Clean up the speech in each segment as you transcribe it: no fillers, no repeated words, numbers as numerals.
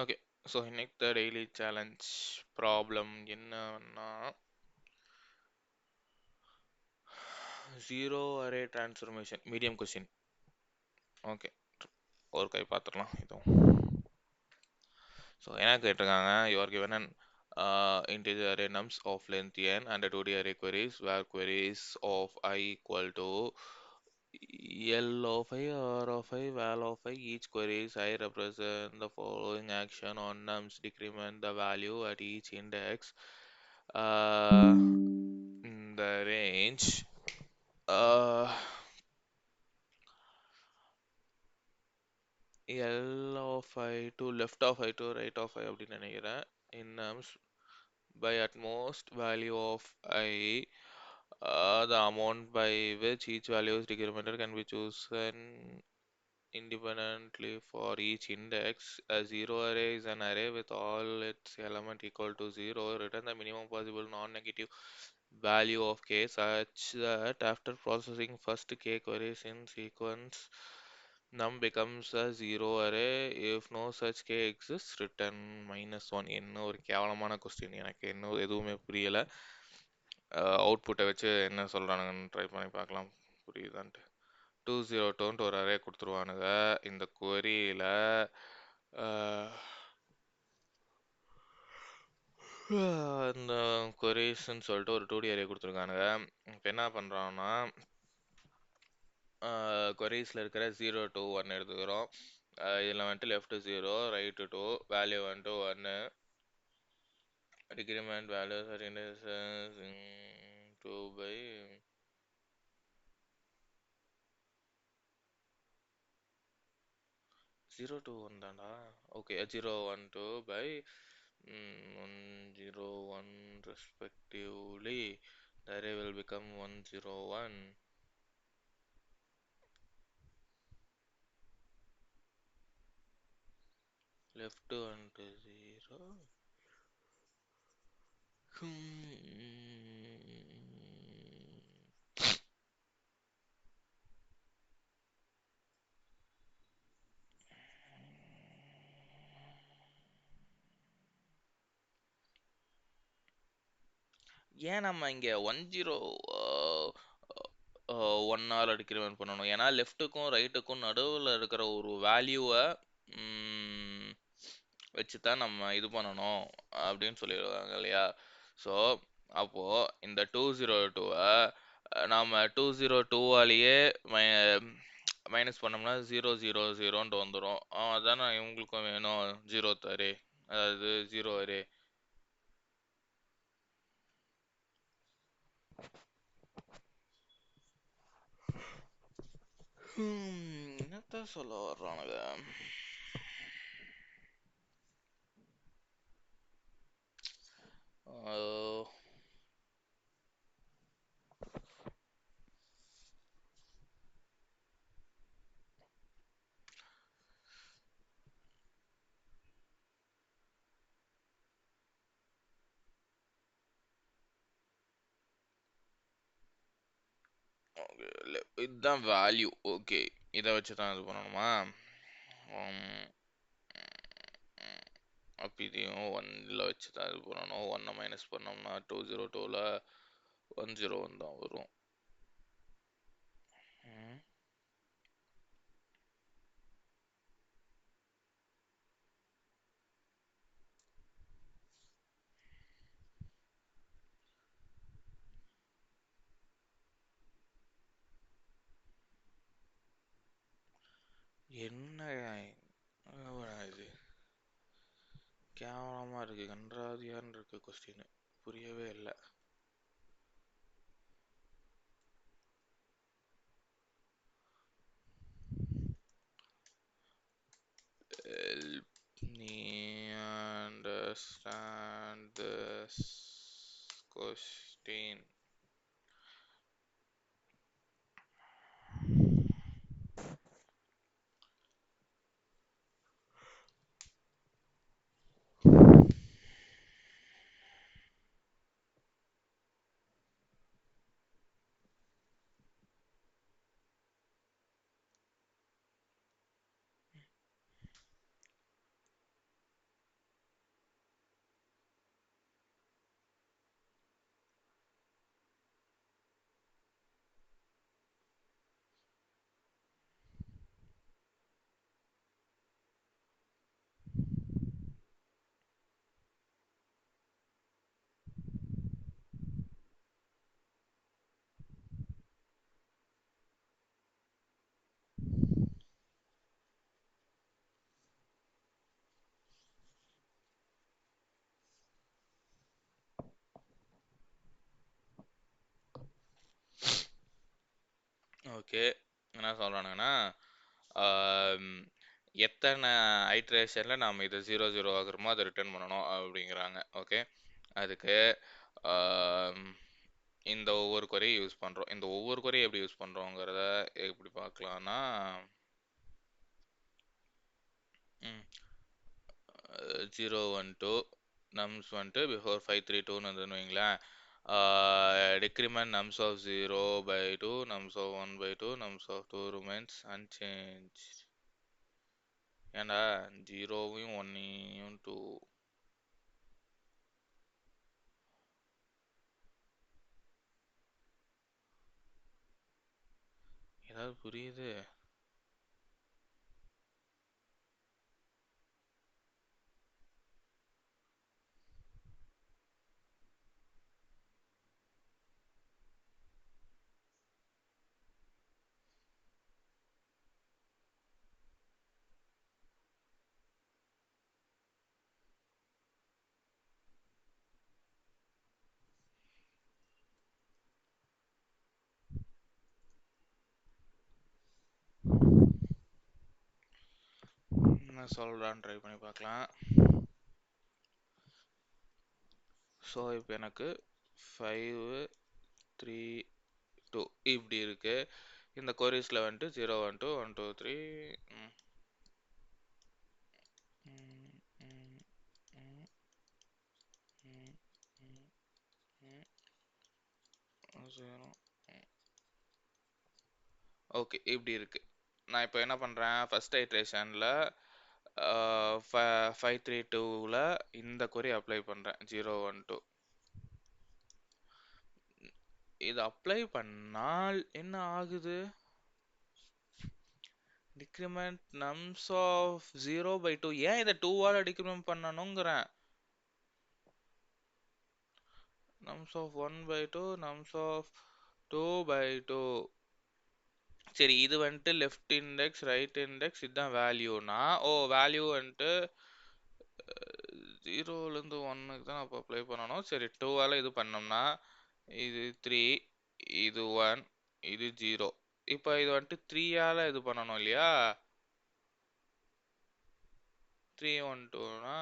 Okay. So இன்னைக்கு daily challenge problem என்னன்னா zero array transformation medium question. Okay, ஒரு கை பார்த்துடலாம் இதுவும். ஸோ என்ன கேட்டிருக்காங்க, you're given an integer array nums of length n and a 2D array queries where queries of I equal to L of I, R of I, val of I. Each queries I represent the following action on nums: decrement the value at each index in the range uh, L of I to left of I to right of I அப்படின்னு நினைக்கிறேன். In nums by at most value of I, the amount by which each value is decremented can be chosen independently for each index. A zero array is an array with all its element equal to 0. Return the minimum possible non-negative value of k such that after processing first k queries in sequence, num becomes a zero array. If no such k exists, return -1. என்ன ஒரு கேவலமான question, எனக்கு இன்னும் எதுவுமே புரியல. அவுட்புட்டை வச்சு என்ன சொல்கிறானுங்கன்னு ட்ரை பண்ணி பார்க்கலாம் புரியுதான்ட்டு. 202ன்ட்டு ஒரு அரே கொடுத்துருவானுங்க. இந்த கொரியில் இந்த கொரிஸ்ன்னு சொல்லிட்டு ஒரு 2D அரே கொடுத்துருக்கானுங்க. இப்போ என்ன பண்ணுறான்னா, கொரிஸில் இருக்கிற 0 to 1 எடுத்துக்கிறோம். இதில் வந்துட்டு லெஃப்ட் 0, ரைட்டு 2, வேல்யூ வந்துட்டு 1, டிக்ரிமெண்ட் வேல்யூ 2 by 0 to 1 தான்டா. Okay, 0 1 2 by 1 0 1 respectively. The array will become 1 0 1. Left 1 to 0. ஏன் நம்ம இங்கே 10 ஒன்னால் டிக்ரிமெண்ட் பண்ணணும்? ஏன்னா லெஃப்ட்டுக்கும் ரைட்டுக்கும் நடுவில் இருக்கிற ஒரு வேல்யூவை வச்சு தான் நம்ம இது பண்ணணும் அப்படின்னு சொல்லிடுவாங்க இல்லையா? ஸோ அப்போது இந்த 202-வை நாம் 202-வாலேயே மைனஸ் பண்ணோம்னா 000ன்ட்டு வந்துடும். அதானே இவங்களுக்கும் வேணும், 0th அரே, அதாவது 0 அரே. என்னத்த சொல்ல வர்றானுங்க? இதுதான் வேல்யூ. ஓகே, இதை வச்சு தான் இது பண்ணணுமா? அப்போ இதையும் 1ல் வச்சு தான் இது பண்ணணும். 1 மைனஸ் பண்ணோம்னா 202ல் 101 தான் வரும். என்ன இது கேவலமாக இருக்குது, கன்றாதியான்னு இருக்கு கொஸ்டின், புரியவே இல்லை. Help me understand this question. Okay, என்ன சொல்கிறானுங்கன்னா, எத்தனை ஐட்ரேஷனில் நாம் இதை 0 0 ஆகுறோமோ அதை ரிட்டர்ன் பண்ணணும் அப்படிங்கிறாங்க. ஓகே, அதுக்கு ஆம், இந்த ஒவ்வொரு குறையும் யூஸ் பண்ணுறோம். இந்த ஒவ்வொரு குறையும் எப்படி யூஸ் பண்ணுறோங்கிறத எப்படி பார்க்கலான்னா, 0 1 2 நம்ஸ் வந்துட்டு பிஃபோர் 5 3 2ன்னு வந்துன்னு வைங்களேன். Decrement nums of 0 by 2, nums of 1 by 2, nums of 2 remains unchanged. ஏன்டா 0வையும் 1ஐயும் 2 ஏதாவது புரியுது? என்ன சொல்கிறான்னு ட்ரை பண்ணி பார்க்கலாம். ஸோ இப்போ எனக்கு 5 3 2 இப்படி இருக்கு. இந்த கொரிஸில் வந்துட்டு 0 1 2 1 2 3 ஓகே, இப்படி இருக்கு. நான் இப்போ என்ன பண்ணுறேன், ஃபர்ஸ்ட் ஐட்ரேஷனில் 5 3 2ல் இந்த கொரி அப்ளை பண்ணுறேன் 0 1 2. இது அப்ளை பண்ணால் என்ன ஆகுது? Decrement nums of 0 by 2. ஏன் இதை 2ஆல் டிக்ரிமெண்ட் பண்ணணுங்கிறேன். Nums of 1 by 2, nums of 2 by 2. சரி, இது வந்துட்டு லெஃப்ட் இண்டெக்ஸ் ரைட் இண்டெக்ஸ் இதுதான் வேல்யூனா, வேல்யூ வந்துட்டு 0லேருந்து 1க்கு தான் அப்போ அப்ளை பண்ணணும். சரி, 2ஆல் இது பண்ணோம்னா இது 3, இது 1, இது 0. இப்போ இது வந்துட்டு 3ஆல் இது பண்ணணும் இல்லையா? 3 1 2னா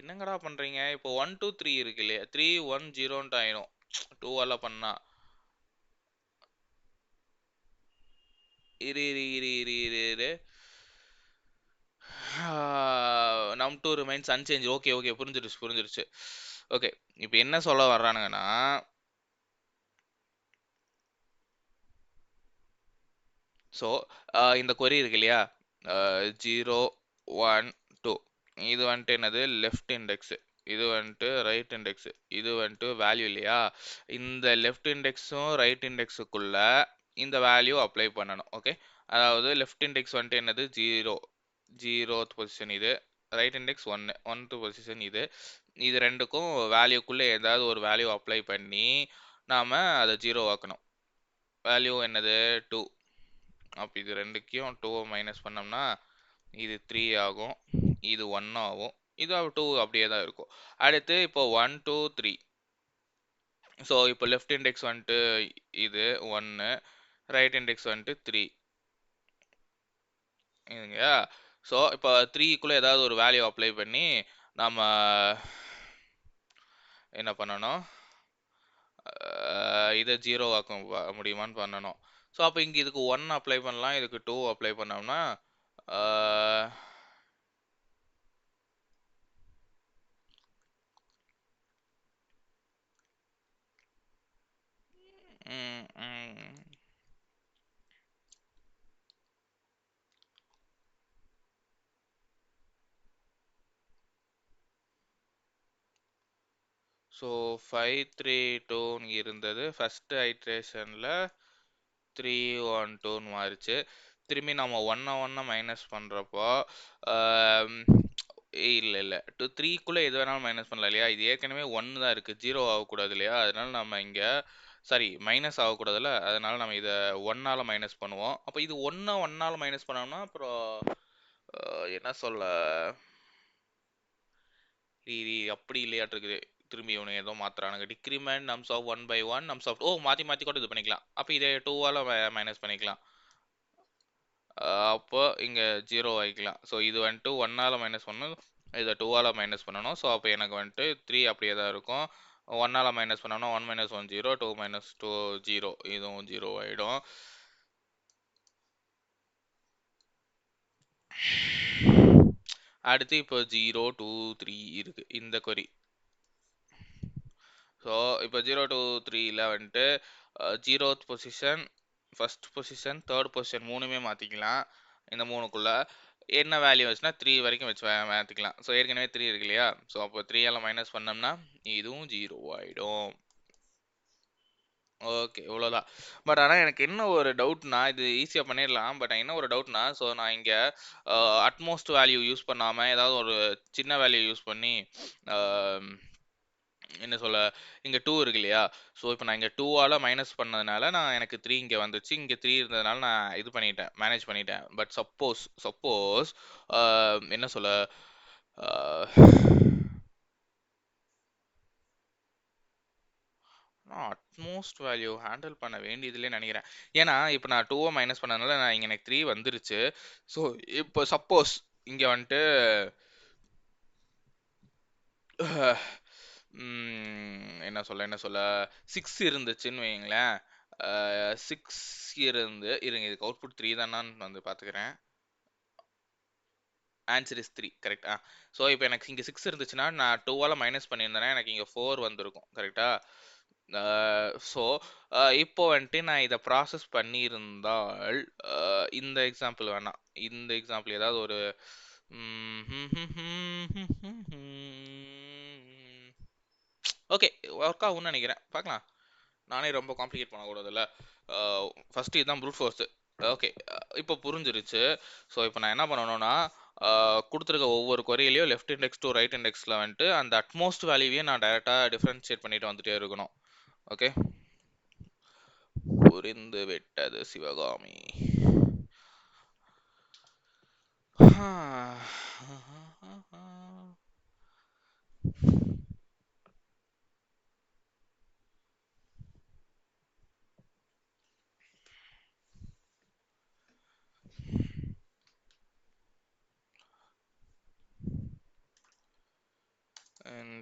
என்னங்கடா பண்ணுறீங்க? இப்போ 1 2 3 இருக்கு இல்லையா? 3 1 0ன்ட்டு ஆயிடும் 2ஆல் பண்ணா. இரு இரு இரு இரு இரு இரு num2 remains unchanged. Okay okay, புரிஞ்சிருச்சு. ஓகே, இப்போ என்ன சொல்ல வர்றானுங்கன்னா, ஸோ இந்த கொரி இருக்கு இல்லையா, 0 1 2, இது வந்துட்டு என்னது லெஃப்ட் இண்டெக்ஸு, இது வந்துட்டு ரைட் இண்டெக்ஸு, இது வந்துட்டு வேல்யூ இல்லையா? இந்த லெஃப்ட் இண்டெக்ஸும் ரைட் இண்டெக்ஸுக்குள்ள இந்த வேல்யூ அப்ளை பண்ணணும். ஓகே, அதாவது லெஃப்ட் இண்டெக்ஸ் வந்துட்டு என்னது 0th பொசிஷன், இது ரைட் இண்டெக்ஸ் 1th பொசிஷன், இது ரெண்டுக்கும் வேல்யூக்குள்ளே ஏதாவது ஒரு வேல்யூ அப்ளை பண்ணி நாம் அதை 0 ஆக்கணும். வேல்யூ என்னது 2. அப்போ இது ரெண்டுக்கையும் 2 மைனஸ் பண்ணோம்னா இது 3 ஆகும், இது 1 ஆகும், இது 2 அப்படியே தான் இருக்கும். அடுத்து இப்போ 1 2 3. ஸோ இப்போ லெஃப்ட் இண்டெக்ஸ் வந்துட்டு இது 1, ரைட் இண்டெக்ஸ் வந்துட்டு 3 இதுங்க. ஸோ இப்போ 3க்குள்ளே ஏதாவது ஒரு வேல்யூ அப்ளை பண்ணி நாம் என்ன பண்ணணும், இதை 0 ஆக்க முடியுமான்னு பண்ணணும். ஸோ அப்போ இங்கே இதுக்கு 1 அப்ளை பண்ணலாம், இதுக்கு 2 அப்ளை பண்ணோம்னா ஸோ 5 3 2ன்னு இருந்தது, ஃபஸ்ட்டு ஐட்ரேஷனில் 3 1 2ன்னு மாறிச்சு. திரும்பி நம்ம 1 மைனஸ் பண்ணுறப்போ இல்லை 3க்குள்ளே எது வேணாலும் மைனஸ் பண்ணலாம் இல்லையா? இது ஏற்கனவே 1 தான் இருக்குது, 0 ஆகக்கூடாது இல்லையா? அதனால நம்ம இங்கே மைனஸ் ஆகக்கூடாதுல்ல, அதனால நம்ம இதை 1ஆல் மைனஸ் பண்ணுவோம். அப்போ இது 1ஆல் மைனஸ் பண்ணோம்னா அப்புறம் என்ன சொல்ல, அப்படி இல்லையாட்டு இருக்குது. திரும்பி இவனை ஏதோ மாத்துறானுங்க. Decrement nums of 1/1 nums of மாற்றி மாற்றி கூட இது பண்ணிக்கலாம். அப்போ இதை 2ஆல் மைனஸ் பண்ணிக்கலாம். அப்போ இங்கே 0 ஆகிக்கலாம். ஸோ இது வந்துட்டு 1ஆல் மைனஸ் பண்ணணும், இதை 2ஆல் மைனஸ் பண்ணணும். ஸோ அப்போ எனக்கு வந்துட்டு 3 அப்படியே தான் இருக்கும். 1ஆல் மைனஸ் பண்ணணும், 1 - 1 0, 2 - 2 0, இதுவும் 0 ஆகிடும். அடுத்து இப்போ 0 2 3 இருக்கு இந்த கொரி. ஸோ இப்போ 0 2 3ல வந்துட்டு 0th position, first position, third position மூணுமே மாற்றிக்கலாம். இந்த மூணுக்குள்ள என்ன வேல்யூ வச்சுன்னா 3 வரைக்கும் வச்சு மாற்றிக்கலாம். ஸோ ஏற்கனவே 3 இருக்கு இல்லையா? ஸோ அப்போ 3ஆல் மைனஸ் பண்ணோம்னா இதுவும் 0 ஆகிடும். ஓகே, இவ்வளோதான். பட் ஆனால் எனக்கு என்ன ஒரு டவுட்னா, இது ஈஸியாக பண்ணிடலாம். பட் என்ன ஒரு டவுட்னா, ஸோ நான் இங்கே அட்மோஸ்ட் வேல்யூ யூஸ் பண்ணாமல் ஏதாவது ஒரு சின்ன வேல்யூ யூஸ் பண்ணி என்ன சொல்ல, இங்கே 2 இருக்கு இல்லையா? ஸோ இப்போ நான் இங்கே 2ஆல் மைனஸ் பண்ணதுனால எனக்கு 3 இங்கே வந்துச்சு. இங்கே 3 இருந்ததுனால நான் இது பண்ணிட்டேன், மேனேஜ் பண்ணிட்டேன். பட் சப்போஸ் என்ன சொல்ல, நான் அட்மோஸ்ட் வேல்யூ ஹேண்டில் பண்ண வேண்டியதுலேயே நினைக்கிறேன். ஏன்னா இப்போ நான் 2 மைனஸ் பண்ணதுனால நான் இங்கே எனக்கு 3 வந்துருச்சு. ஸோ இப்போ சப்போஸ் இங்கே வந்துட்டு என்ன சொல்ல 6 இருந்துச்சுன்னு வைங்களேன். 6 இருங்க, இதுக்கு அவுட்புட் 3 தானான்னு வந்து பார்த்துக்கிறேன். ஆன்சர் இஸ் 3, கரெக்டா? ஸோ இப்போ எனக்கு இங்கே 6 இருந்துச்சுன்னா நான் 2ஆல் மைனஸ் பண்ணியிருந்தேன்னா எனக்கு இங்கே 4 வந்திருக்கும், கரெக்டா? ஸோ இப்போ வந்துட்டு நான் இதை ப்ராசஸ் பண்ணியிருந்தால் இந்த எக்ஸாம்பிள் வேணாம், இந்த எக்ஸாம்பிள் ஏதாவது ஒரு ஓகே ஒர்க் ஆகும்னு நினைக்கிறேன், பார்க்கலாம். நானே ரொம்ப காம்ப்ளிகேட் பண்ணக்கூடாதுல்ல. ஃபஸ்ட்டு இதுதான் ப்ரூட் ஃபோர்ஸு. ஓகே, இப்போ புரிஞ்சிருச்சு. ஸோ இப்போ நான் என்ன பண்ணணும்னா, கொடுத்துருக்க ஒவ்வொரு கொரியிலையும் லெஃப்ட் இண்டெக்ஸ் டு ரைட் இண்டெக்ஸில் வந்துட்டு அந்த அட்மோஸ்ட் வேல்யூவையும் நான் டைரெக்டாக டிஃப்ரென்ஷியேட் பண்ணிட்டு வந்துட்டே இருக்கணும். ஓகே, புரிந்து விட்டது Sivakami.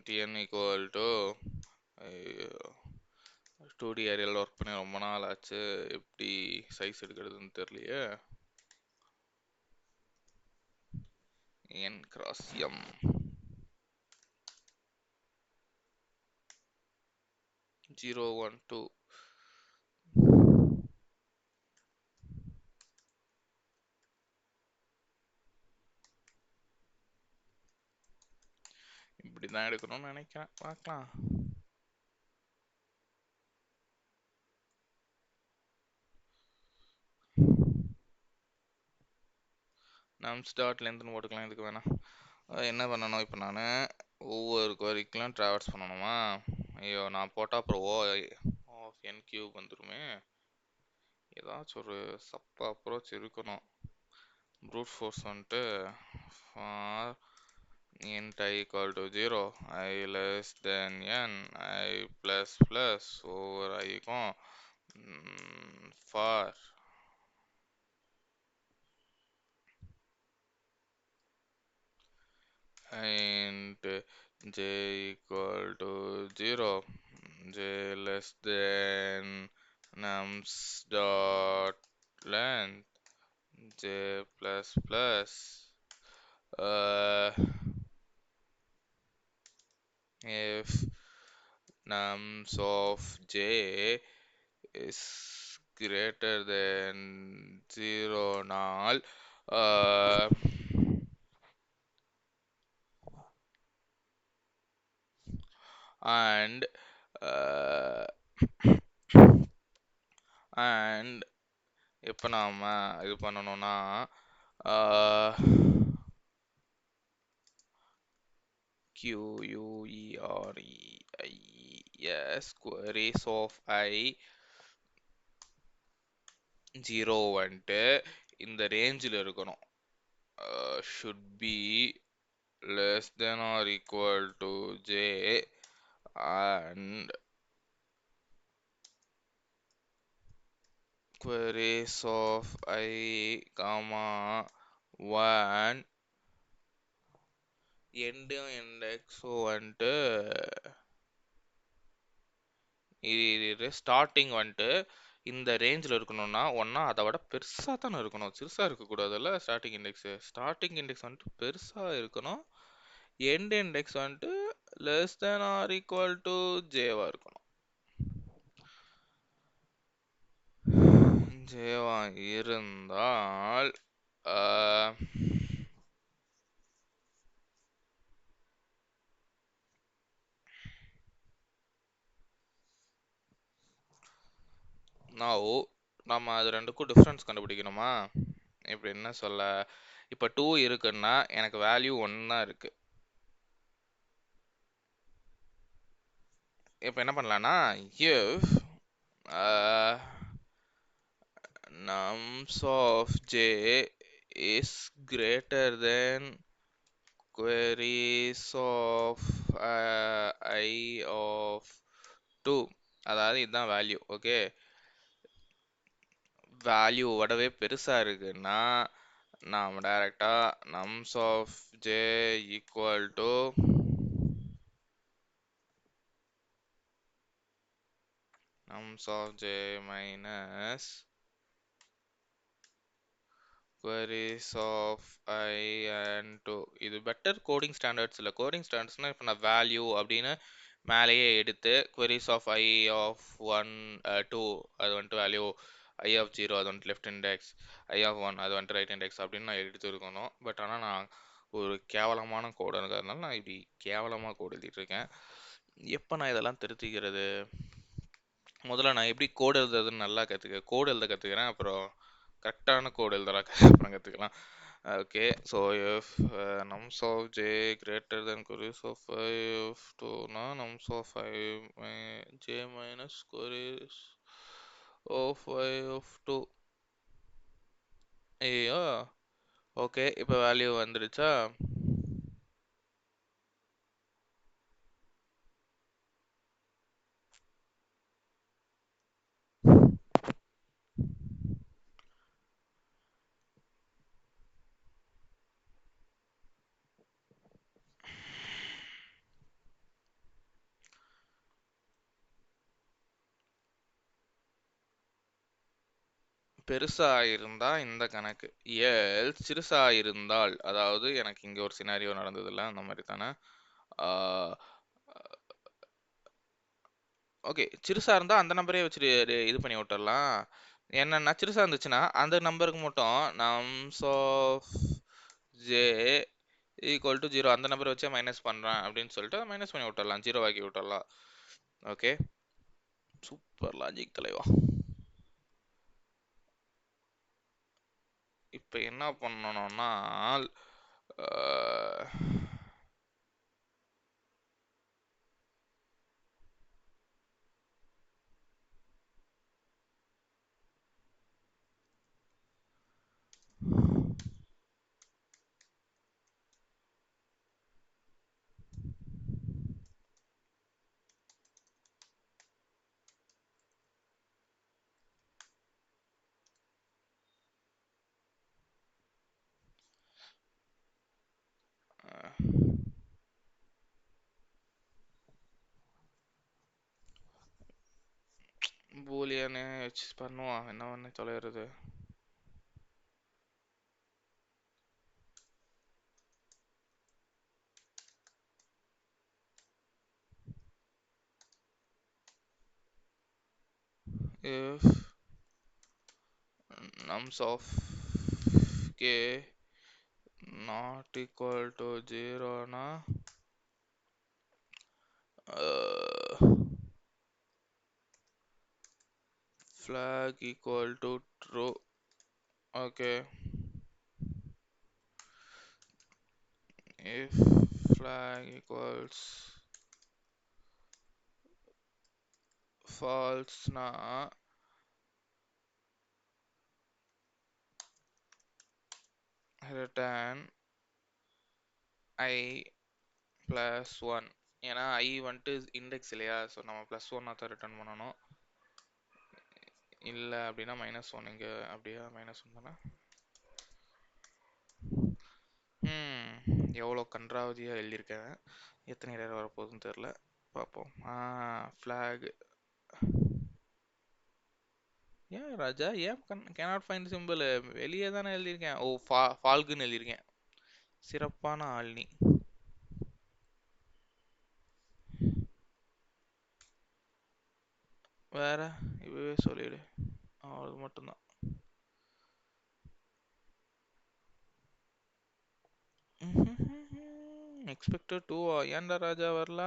Tn equal to 2D ஏரியாவில் ஒர்க் பண்ணி ரொம்ப நாள் ஆச்சு, எப்படி சைஸ் எடுக்கிறதுன்னு தெரியலையே. n cross m ஜீரோ 1 2 இப்படி தான் எடுக்கணும்னு நினைக்கிறேன், பார்க்கலாம். நம்ஸ் டாட் லென்த்னு போட்டுக்கலாம், இதுக்கு வேணாம். என்ன பண்ணணும் இப்போ நான் ஒவ்வொரு கொரிக்கெலாம் ட்ராவல்ஸ் பண்ணணுமா? ஐயோ, நான் போட்டால் அப்புறம் ஆஃப் n கியூப் வந்துருமே. ஏதாச்சும் ஒரு சப்பா அப்ரோச் இருக்கணும். ப்ரூட் ஃபோர்ஸ் வந்துட்டு for int I equal to 0, I less than n, I plus plus over I க்கும் for int j equal to 0, j less than nums dot length, j plus plus if nums of j is greater than 0 நாள் and எப்போ நாம் இது பண்ணணும்னா queries queries of I 0 வந்துட்டு இந்த ரேஞ்சில் இருக்கணும். should be less than or equal to j and queries of I comma 1 end index வந்துட்டு இது ஸ்டார்டிங் வந்துட்டு இந்த ரேஞ்சில் இருக்கணும்னா ஒன்றா அதை விட பெருசாக தானே இருக்கணும், சிறுசாக இருக்கக்கூடாதுல்ல. ஸ்டார்டிங் இண்டெக்ஸ் வந்துட்டு பெருசாக இருக்கணும். எண்ட் இண்டெக்ஸ் வந்துட்டு less than or equal to ஜேவாக இருக்கணும். ஜேவா இருந்தால் நம்ம அது ரெண்டுக்கும் டிஃப்ரென்ஸ் கண்டுபிடிக்கணுமா? இப்படி என்ன சொல்ல, இப்போ 2 இருக்குன்னா எனக்கு வேல்யூ 1 தான் இருக்கு. இப்போ என்ன பண்ணலான்னா, if nums of j is greater than queries of I of 2, அதாவது இதுதான் வேல்யூ. ஓகே, வேல்யூ விடவே பெருசாக இருக்குன்னா நாம் டைரெக்டாக nums of j equal to nums of j minus queries of I and 2. இது பெட்டர் கோடிங் ஸ்டாண்டர்ட்ஸ் இல்லை. கோடிங் ஸ்டாண்டர்ட்ஸ்னால் இப்போ நான் வேல்யூ அப்படின்னு மேலேயே எடுத்து queries of I of 1 2 அது வந்துட்டு வேல்யூ, I of 0 அது வந்துட்டு லெஃப்ட் இண்டெக்ஸ், I of 1 அது வந்துட்டு ரைட் இண்டெக்ஸ் அப்படின்னு நான் எடுத்துருக்கணும். பட் ஆனால் நான் ஒரு கேவலமான கோடு இருக்கிறதுனால நான் இப்படி கேவலமாக கோடு எழுதிட்டு இருக்கேன். எப்போ நான் இதெல்லாம் திருத்திக்கிறது? முதல்ல நான் எப்படி கோடு எழுதுறதுன்னு நல்லா கோடு எழுத கற்றுக்கிறேன், அப்புறம் கரெக்டான கோடு எழுதுறா அப்புறம் கற்றுக்கலாம். Okay, so if nums of j greater than queries of I of 2 னா nums of I j minus queries of I of 2. ஐயோ, ஓகே, இப்போ வேல்யூ வந்துடுச்சா? பெருசா இருந்தா இந்த கணக்கு, சிறுசா இருந்தால், அதாவது எனக்கு இங்க ஒரு சினாரியோ நடந்ததில்ல அந்த மாதிரி தானே. ஓகே, சிறுசா இருந்தா அந்த நம்பரே வச்சுட்டு இது பண்ணி விட்டுறலாம். என்னன்னா சிறுசா இருந்துச்சுன்னா அந்த நம்பருக்கு மட்டும் nums of j equal to 0 அந்த நம்பரை வச்சே மைனஸ் பண்றேன் அப்படின்னு சொல்லிட்டு மைனஸ் பண்ணி விட்டுறலாம், 0 ஆக்கி விட்டுறலாம். ஓகே, சூப்பர் லாஜிக் தலைவா. இப்போ என்ன பண்ணணும்னா பூலியனே வச்சு பண்ணுவான், என்ன பண்ண தொலைகிறது. if nums of k not equal to 0 னா flag equal to true. Okay, if flag equals false னா return I plus 1. ஏன்னா ஐ வந்துட்டு இண்டெக்ஸ் இல்லையா, ஸோ நம்ம +1 தான் ரிட்டர்ன் பண்ணணும். இல்லை அப்படின்னா -1 இங்கே அப்படியா -1 தானே. எவ்வளோ கன்றாவதியாக எழுதியிருக்கேன், எத்தனை எரர் வரப்போகுதுன்னு தெரில, பார்ப்போம். ஃப்ளாக் ஏன் ராஜா, ஏன் கேனாட் ஃபைண்ட் சிம்பிள் வெளியே தானே எழுதியிருக்கேன். ஓ, ஃபால்குன்னு எழுதியிருக்கேன். சிறப்பான ஆள் நீ. வேற இப்பவே சொல்லிடு, அது மட்டும்தான். எக்ஸ்பெக்டட் 2 ஏன்டா ராஜா வரல?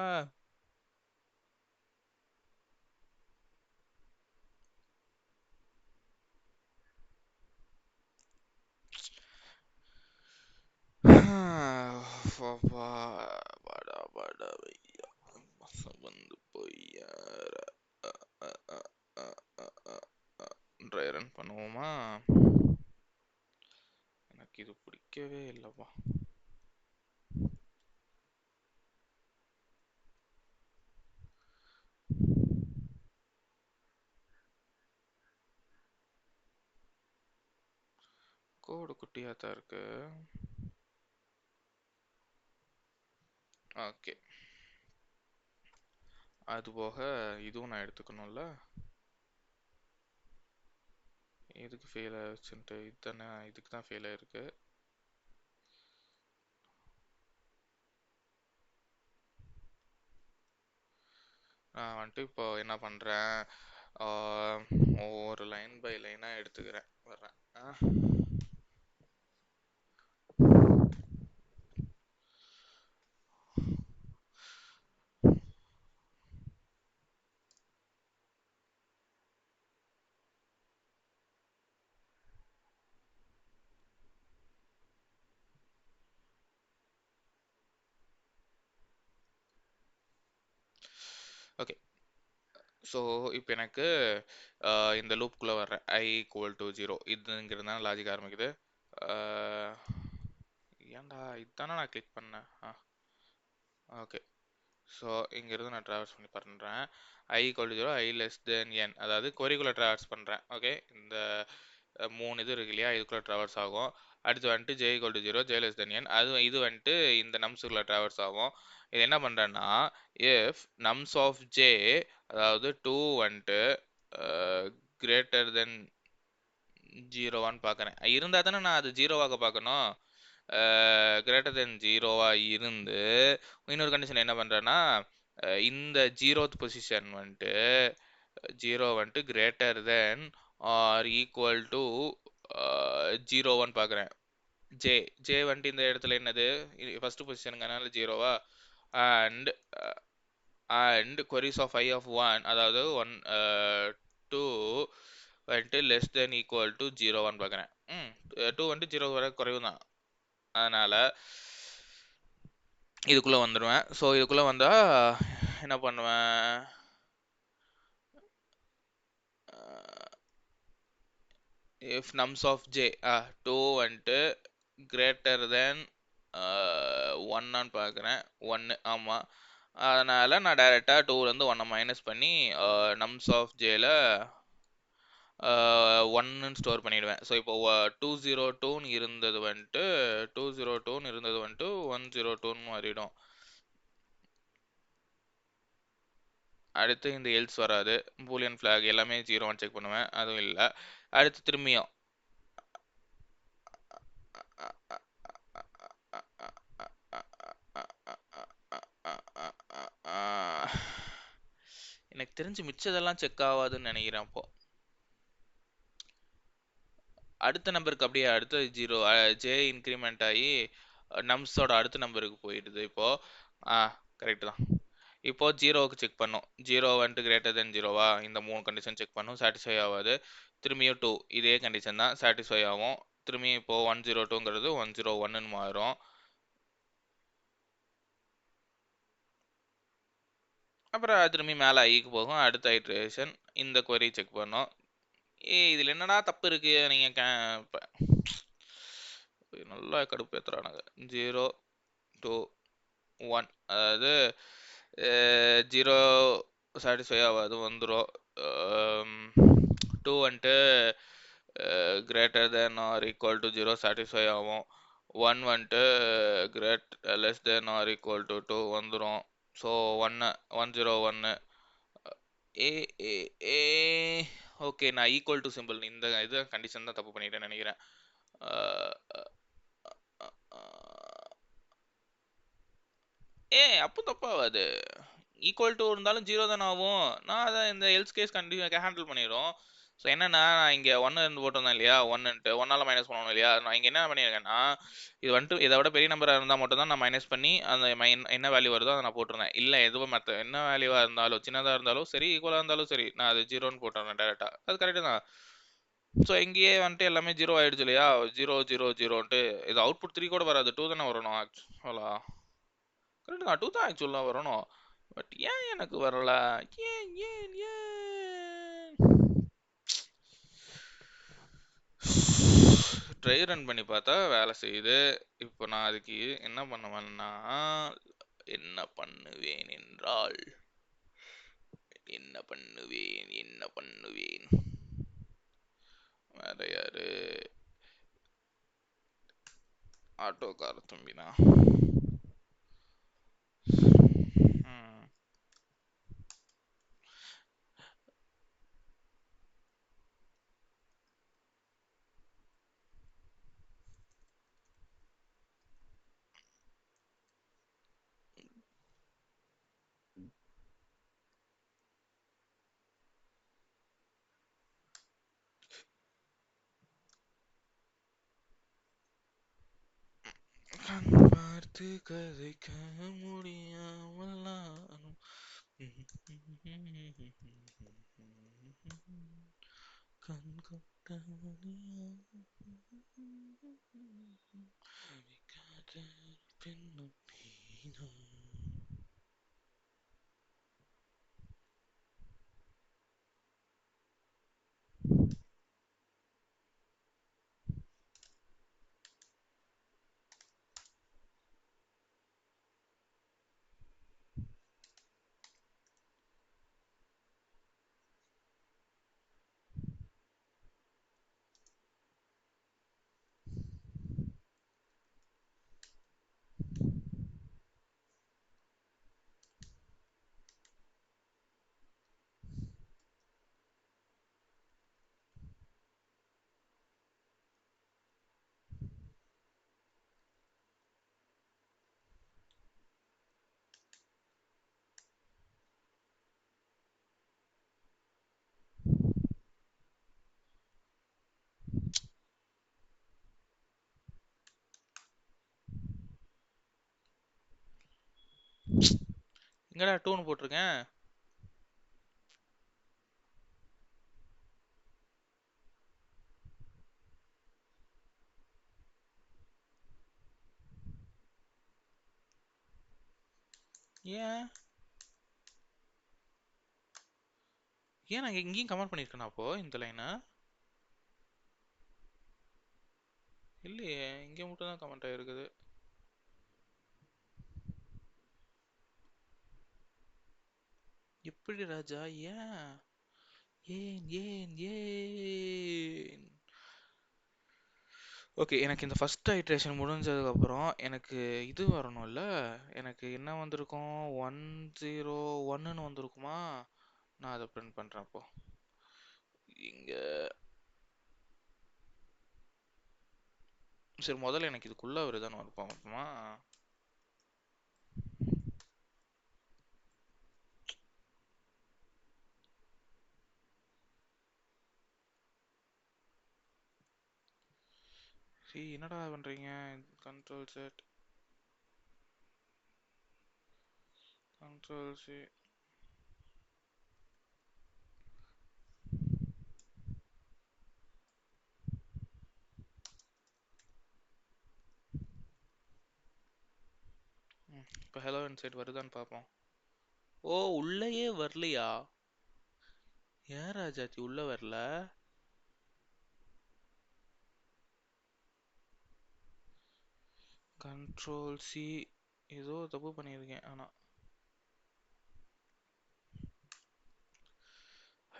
வந்து பொய்யார ட்ரை ரன் பண்ணுவோமா? எனக்கு இது பிடிக்கவே இல்லைப்பா. கோடு குட்டியாக தான் இருக்கு. ஓகே, அது போக இதுவும் நான் எடுத்துக்கணும்ல. இதுக்கு ஃபெயில் ஆயிடுச்சுன்ட்டு இதுதானே, இதுக்கு தான் ஃபெயில் ஆயிருக்கு. நான் வந்துட்டு இப்போ என்ன பண்ணுறேன், ஒவ்வொரு லைன் பை லைனாக எடுத்துக்கிறேன், வர்றேன். ஓகே, ஸோ இப்போ எனக்கு இந்த லூப்குள்ளே வர்றேன். I = 0 இதுங்கிறதுனால லாஜிக் ஆரம்பிக்குது. ஏன்டா இதுதானே நான் கிளிக் பண்ணேன். ஓகே, ஸோ இங்கேருந்து நான் ட்ராவல்ஸ் பண்ணி பண்ணுறேன். I = 0, I n, அதாவது கொரிக்குள்ளே ட்ராவல்ஸ் பண்ணுறேன். ஓகே, இந்த 3 இது இருக்கு இல்லையா, இதுக்குள்ளே ட்ராவல்ஸ் ஆகும். அடுத்து வந்துட்டு J = 0, J n, இது வந்துட்டு இந்த நம்ஸுக்குள்ளே ட்ராவல்ஸ் ஆகும். இது என்ன பண்ணுறேன்னா, இஃப் நம்ஸ் ஆஃப் J, அதாவது 2 வந்துட்டு greater than 0வான்னு பார்க்குறேன். இருந்தால் தானே நான் அது 0வாக பார்க்கணும். greater than 0வாக இருந்து இன்னொரு கண்டிஷன் என்ன பண்ணுறேன்னா, இந்த 0th பொசிஷன் வந்துட்டு 0 வந்துட்டு greater than or equal to 0வான்னு பார்க்குறேன். ஜே வந்துட்டு இந்த இடத்துல என்னது, ஃபர்ஸ்ட் பொசிஷனுங்கனால 0வா, and queries of I of 1, அதாவது 1 2 வந்துட்டு லெஸ் தென் ஈக்குவல் டு 0வான்னு பார்க்குறேன். 2 வந்துட்டு 0 வரை குறைவு தான், அதனால் இதுக்குள்ளே வந்துடுவேன். ஸோ இதுக்குள்ளே வந்தால் என்ன பண்ணுவேன், இஃப் நம்ஸ் ஆஃப் ஜே 2 வந்துட்டு கிரேட்டர் தென் 1ஆன்னு பார்க்குறேன். 1, ஆமாம். அதனால் நான் டைரெக்டாக 2லேருந்து 1 மைனஸ் பண்ணி நம்ஸ் ஆஃப் ஜேல 1ன்னு ஸ்டோர் பண்ணிடுவேன். ஸோ இப்போ 202ன்னு இருந்தது வந்துட்டு 102ன்னு மாறிடும். அடுத்து இந்த எல்ஸ் வராது, பூலியன் ஃப்ளாக் எல்லாமே 0 செக் பண்ணுவேன், அதுவும் இல்லை. அடுத்து திரும்பியும் எனக்கு தெரிஞ்சு மிச்சதெல்லாம் செக் ஆகாதுன்னு நினைக்கிறேன். அப்போ அடுத்த நம்பருக்கு அப்படியே அடுத்த 0 ஜே இன்க்ரிமெண்ட் ஆகி நம்ஸோட அடுத்த நம்பருக்கு போயிடுது. இப்போது கரெக்டு தான். இப்போது 0க்கு செக் பண்ணும், 0 வந்துட்டு கிரேட்டர் தென் 0வா, இந்த 3 கண்டிஷன் செக் பண்ணும், சாட்டிஸ்ஃபை ஆகாது. திரும்பியும் 2, இதே கண்டிஷன் தான், சாட்டிஸ்ஃபை ஆகும். திரும்பியும் இப்போது 102ங்கிறது 101ன்னு மாறும். அப்புறம் திரும்பி மேலே ஐக்கு போகும். அடுத்த ஐட்ரேஷன் இந்த கொரி செக் பண்ணோம். இதில் என்னடா தப்பு இருக்குது, நீங்கள் நல்லா கடுப்பேற்றுறானுங்க. 0 2 1, அதாவது ஜீரோ சாட்டிஸ்ஃபை ஆகாது வந்துடும். 2 வந்துட்டு greater than or equal to 0 satisfy ஆகும். 1 வந்துட்டு less than or equal to 2 வந்துடும். ஸோ 101 ஏ ஏ ஏ ஓகே, நான் ஈக்குவல் டு சிம்பிள் இந்த இது கண்டிஷன் தான் தப்பு பண்ணிட்டேன்னு நினைக்கிறேன். அப்போ தப்பாகாது. ஈக்குவல் டு இருந்தாலும் ஜீரோ தானே ஆகும். நான் அதை இந்த எல்ஸ் கேஸ் ஹேண்டில் பண்ணிடும். ஸோ என்னன்னா, நான் இங்கே ஒன்று இருந்து போட்டிருந்தேன் இல்லையா, ஒன்னுட்டு ஒன்றால் மைனஸ் பண்ணணும் இல்லையா. நான் இங்கே என்ன பண்ணியிருக்கேன்னா, இது வந்துட்டு இதை விட பெரிய நம்பராக இருந்தால் மட்டும் தான் நான் மைனஸ் பண்ணி அந்த என்ன வேல்யூ வருதோ அதை நான் போட்டிருந்தேன். இல்லை எதுவும் மற்ற என்ன வேல்யூவாக இருந்தாலும் சின்னதாக இருந்தாலும் சரி ஈக்குவலாக இருந்தாலும் சரி நான் அது ஜீரோன்னு போட்டுறேன் டேரெக்டாக. அது கரெக்டு தான். ஸோ இங்கேயே வந்துட்டு எல்லாமே ஜீரோ ஆயிடுச்சு இல்லையா, 0 0 0ன்ட்டு இது அவுட்புட் 3 கூட வராது, 2 தானே வரணும் ஆக்சுவலா. கரெக்டு தான், 2 தான் ஆக்சுவலாக வரணும். பட் ஏன் எனக்கு வரல? ஏன் ஏன் ஏன் ட்ரை ரன் பண்ணி பார்த்தா வேலை செய்யுது. இப்போ நான் அதுக்கு என்ன பண்ணுவேன்னா, என்ன பண்ணுவேன் என்றால் என்ன பண்ணுவேன் வேற யாரு, ஆட்டோக்கார தம்பினா. கண் பார்த்து கதைக்க முடியாமல் நானும் கண் கொண்ட பெண்ணும் நீதான். எங்கடா 2ன்னு போட்டிருக்கேன். ஏன் ஏன் நான் இங்கேயும் கமெண்ட் பண்ணியிருக்கேனா அப்போ இந்த லைனை? இல்லையே, இங்கே மட்டும் தான் கமெண்ட் ஆகிருக்குது. எப்படி ராஜா? ஏன் ஏன் ஏன் ஏன் ஓகே, எனக்கு இந்த ஃபர்ஸ்ட் ஐட்ரேஷன் முடிஞ்சதுக்கப்புறம் எனக்கு இது வரணும்ல. எனக்கு என்ன வந்திருக்கும், 101ன்னு வந்திருக்குமா. நான் அதை பிரிண்ட் பண்ணுறேன் அப்போ. இங்கே சரி, முதல்ல எனக்கு இதுக்குள்ளே வருதான்னு இருப்போம் அப்புறமா. சரி, என்னடா பண்ணுறீங்க? Control set, control C. இப்போ ஹலோ இன்சைட் வருதான்னு பார்ப்போம். ஓ, உள்ளேயே வரலையா? ஏன் ராஜாச்சி உள்ளே வரல? கண்ட்ரோல் சி, ஏதோ தப்பு பண்ணியிருக்கேன் ஆனால்.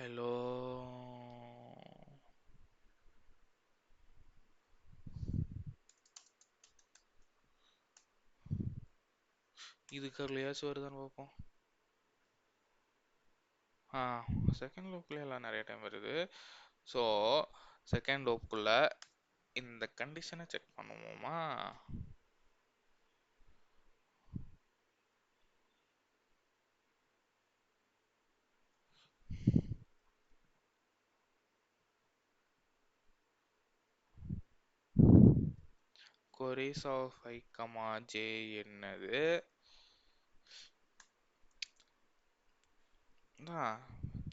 ஹலோ, இது கர்லையாச்சும் வருதான்னு பார்ப்போம். செகண்ட் லூப்ல எல்லாம் நிறைய டைம் வருது. ஸோ செகண்ட் லூப்புக்குள்ள இந்த கண்டிஷனை செக் பண்ணுவோமா? queries of I, j என்னது?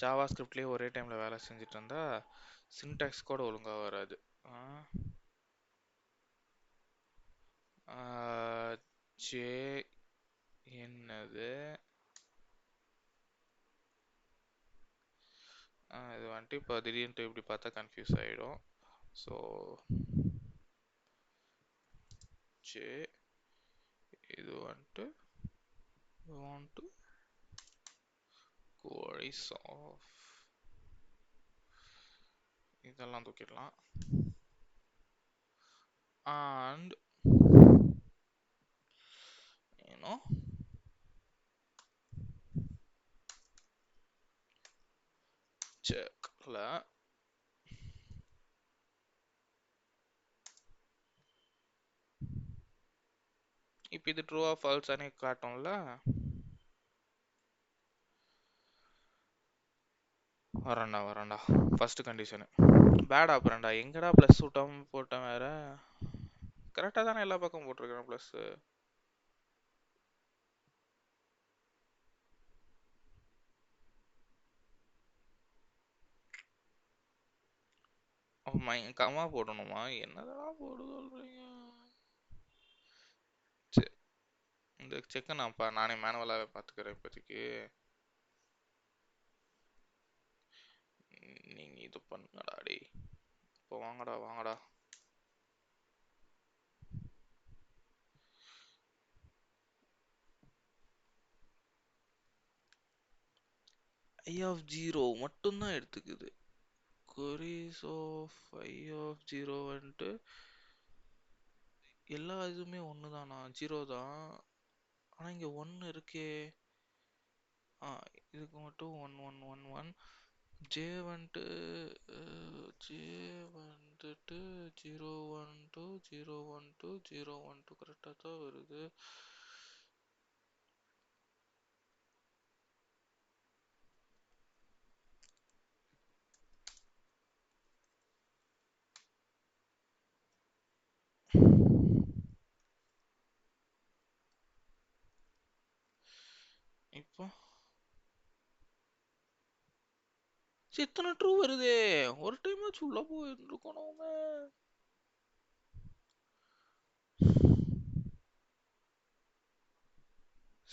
ஜாவா ஸ்கிரிப்ட்லேயே ஒரே டைமில் வேலை செஞ்சுட்டு இருந்தா சின்டாக்ஸ் கூட ஒழுங்காக வராது. ஜே என்னது? இது வந்துட்டு இப்போ திடீர்னு இப்படி பார்த்தா கன்ஃபியூஸ் ஆகிடும். ஸோ ஜே இது வந்துட்டு want to queries of இதெல்லாம் தூக்கிடலாம். and checkல இப்போ இது ட்ரூவா ஃபால்ஸானே காட்டும்ல. வரேன்டா ஃபர்ஸ்ட் கண்டிஷனு பேட் ஆப்பரண்டா. எங்கடா ப்ளஸ் விட்டாம போட்டேன் வேற? கரெக்டாக தானே எல்லா பக்கம் போட்டிருக்கேன் ப்ளஸ். கம்மா போடணுமா? என்னதான் போடு சொல்றீங்க? சரி, இந்த செக்கை நானே மேனுவலாகவே பார்த்துக்கிறேன் இப்போதைக்கு. நீங்கள் இது பண்ணுங்கடா டே. இப்போ வாங்கடா. ஐ ஆஃப் ஜீரோ மட்டும்தான் எடுத்துக்குது. queries of I of zero வந்துட்டு எல்லா இதுவுமே ஒன்று தானா? ஜீரோ தான். ஆனால் இங்கே ஒன்று இருக்கே. இதுக்கு மட்டும் 1111. ஜே வந்துட்டு ஜே வந்துட்டு 012 012 012 கரெக்டாக தான் வருது. இப்போ எத்தனை ட்ரூ வருதே? ஒரு டைம் உள்ள போயிருக்கணுமே.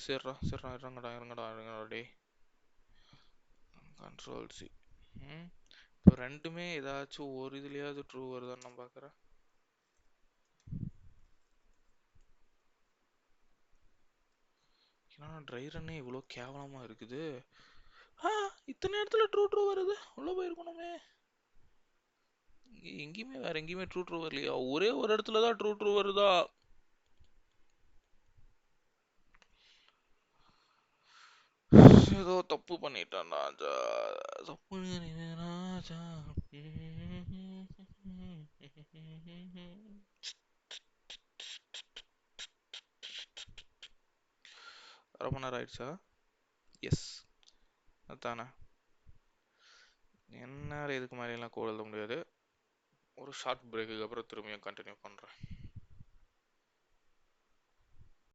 சரிடா இறங்கடா டே. Control C. இப்போ ரெண்டுமே ஏதாச்சும் ஒரு இதுலயாவது ட்ரூ வருதான்னு நான் பார்க்குறேன். ஏன்னா ட்ரை ரன்னே இவ்வளோ கேவலமாக இருக்குது. இத்தனை இடத்துல ட்ரூ வருது. உள்ள போயிருக்கணுமே. எங்கேயுமே வேற எங்கேயுமே ட்ரூ வரலையா? ஒரே ஒரு இடத்துல தான் ட்ரூ வருதா? ஏதோ தப்பு பண்ணிட்டான் ராஜா. தப்பு ராஜா. ரொம்ப நேரம் ஆயிடுச்சா? எஸ், அதானே. என்ன இதுக்கு மேலே எல்லாம் கோல் எழுத முடியாது. ஒரு ஷார்ட் பிரேக்குக்கு அப்புறம் திரும்பியும் கண்டினியூ பண்ணுறேன்.